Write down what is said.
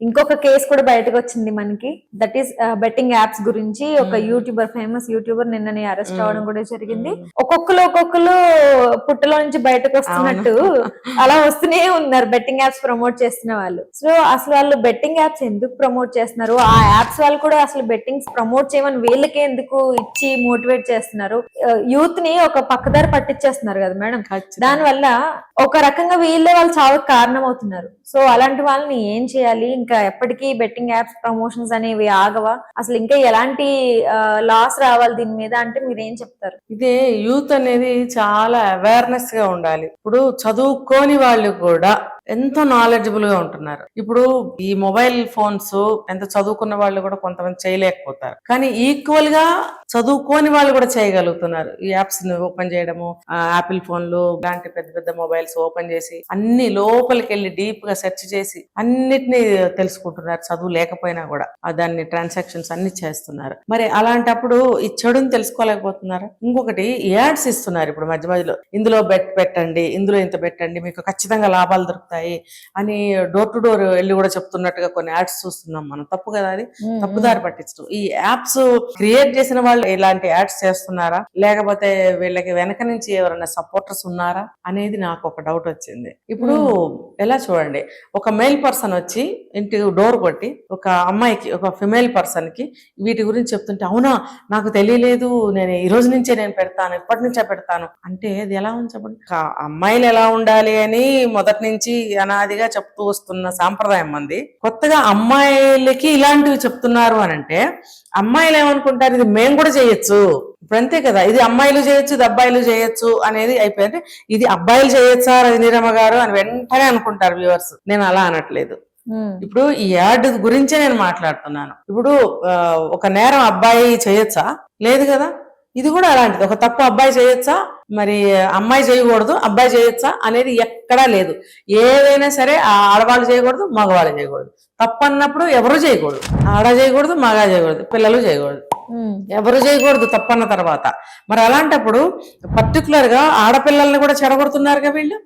ఇంకొక కేసు కూడా బయటకు వచ్చింది మనకి, దట్ ఈస్ బెట్టింగ్ యాప్స్ గురించి. ఒక యూట్యూబర్, ఫేమస్ యూట్యూబర్ నిన్ననే అరెస్ట్ అవడం కూడా జరిగింది. ఒక్కొక్కరు పుట్టలో నుంచి బయటకు వస్తున్నట్టు అలా వస్తూనే ఉన్నారు బెట్టింగ్ యాప్స్ ప్రమోట్ చేస్తున్న వాళ్ళు. సో అసలు వాళ్ళు బెట్టింగ్ యాప్స్ ఎందుకు ప్రమోట్ చేస్తున్నారు, ఆ యాప్స్ వాళ్ళు కూడా అసలు బెట్టింగ్స్ ప్రమోట్ చేయమని వీళ్ళకే ఎందుకు ఇచ్చి మోటివేట్ చేస్తున్నారు, యూత్ ని ఒక పక్కదారి పట్టించేస్తున్నారు కదా మేడం. దాని వల్ల ఒక రకంగా వీళ్ళే వాళ్ళ చావుకి కారణం అవుతున్నారు. సో అలాంటి వాళ్ళని ఏం చేయాలి? ఇంకా ఎప్పటికీ బెట్టింగ్ యాప్స్ ప్రమోషన్స్ అనేవి ఆగవా? అసలు ఇంకా ఎలాంటి లాస్ రావాలి దీని మీద అంటే మీరేం చెప్తారు? ఇదే యూత్ అనేది చాలా అవేర్నెస్ గా ఉండాలి. ఇప్పుడు చదువుకోని వాళ్ళు కూడా ఎంతో నాలెడ్జబుల్ గా ఉంటున్నారు. ఇప్పుడు ఈ మొబైల్ ఫోన్స్ ఎంత చదువుకున్న వాళ్ళు కూడా కొంతమంది చేయలేకపోతారు, కానీ ఈక్వల్ గా చదువుకోని వాళ్ళు కూడా చేయగలుగుతున్నారు. ఈ యాప్స్ ని ఓపెన్ చేయడము, యాపిల్ ఫోన్లు లాంటి పెద్ద పెద్ద మొబైల్స్ ఓపెన్ చేసి అన్ని లోపలికి వెళ్ళి డీప్ గా సెర్చ్ చేసి అన్నిటినీ తెలుసుకుంటున్నారు, చదువు లేకపోయినా కూడా దాన్ని ట్రాన్సాక్షన్స్ అన్ని చేస్తున్నారు. మరి అలాంటప్పుడు ఈ చెడుని తెలుసుకోలేకపోతున్నారు. ఇంకొకటి యాడ్స్ ఇస్తున్నారు ఇప్పుడు మధ్య మధ్యలో, ఇందులో పెట్టండి, ఇందులో ఇంత పెట్టండి, మీకు ఖచ్చితంగా లాభాలు దొరుకుతాయి అని డోర్ టు డోర్ వెళ్ళి కూడా చెప్తున్నట్టుగా కొన్ని యాడ్స్ చూస్తున్నాం మనం. తప్పు కదా, అది తప్పుదారి పట్టించడం. ఈ యాప్స్ క్రియేట్ చేసిన వాళ్ళు ఇలాంటి యాడ్స్ చేస్తున్నారా, లేకపోతే వీళ్ళకి వెనక నుంచి ఎవరైనా సపోర్టర్స్ ఉన్నారా అనేది నాకు ఒక డౌట్ వచ్చింది. ఇప్పుడు ఎలా చూడండి, ఒక మేల్ పర్సన్ వచ్చి ఇంటి డోర్ కొట్టి ఒక అమ్మాయికి, ఒక ఫిమేల్ పర్సన్ కి వీటి గురించి చెప్తుంటే, అవునా నాకు తెలియలేదు, నేను ఈ రోజు నుంచే నేను పెడతాను, ఇప్పటి నుంచే పెడతాను అంటే అది ఎలా ఉంది చెప్పండి. అమ్మాయిలు ఎలా ఉండాలి అని మొదటి నుంచి అనాదిగా చెప్తూ వస్తున్న సాంప్రదాయం మంది, కొత్తగా అమ్మాయిలకి ఇలాంటివి చెప్తున్నారు అని అంటే అమ్మాయిలు ఏమనుకుంటారు, ఇది మేము కూడా చేయొచ్చు. ఇప్పుడు అంతే కదా, ఇది అమ్మాయిలు చేయొచ్చు, ఇది అబ్బాయిలు చేయొచ్చు అనేది అయిపోయింది. ఇది అబ్బాయిలు చేయొచ్చా రజనీరమ్మ గారు అని వెంటనే అనుకుంటారు వ్యూవర్స్. నేను అలా అనట్లేదు. ఇప్పుడు ఈ యాడ్ గురించే నేను మాట్లాడుతున్నాను. ఇప్పుడు ఒక నేరం అబ్బాయి చేయొచ్చా? లేదు కదా. ఇది కూడా అలాంటిది. ఒక తప్పు అబ్బాయి చేయొచ్చా, మరి అమ్మాయి చేయకూడదు, అబ్బాయి చేయొచ్చా అనేది ఎక్కడా లేదు. ఏదైనా సరే ఆడవాళ్ళు చేయకూడదు, మగవాళ్ళు చేయకూడదు. తప్పు అన్నప్పుడు ఎవరు చేయకూడదు, ఆడ చేయకూడదు, మగ చేయకూడదు, పిల్లలు చేయకూడదు, ఎవరు చేయకూడదు తప్పన్న తర్వాత. మరి అలాంటప్పుడు పర్టికులర్ గా ఆడపిల్లల్ని కూడా చెడగొడుతున్నారుగా వీళ్ళు.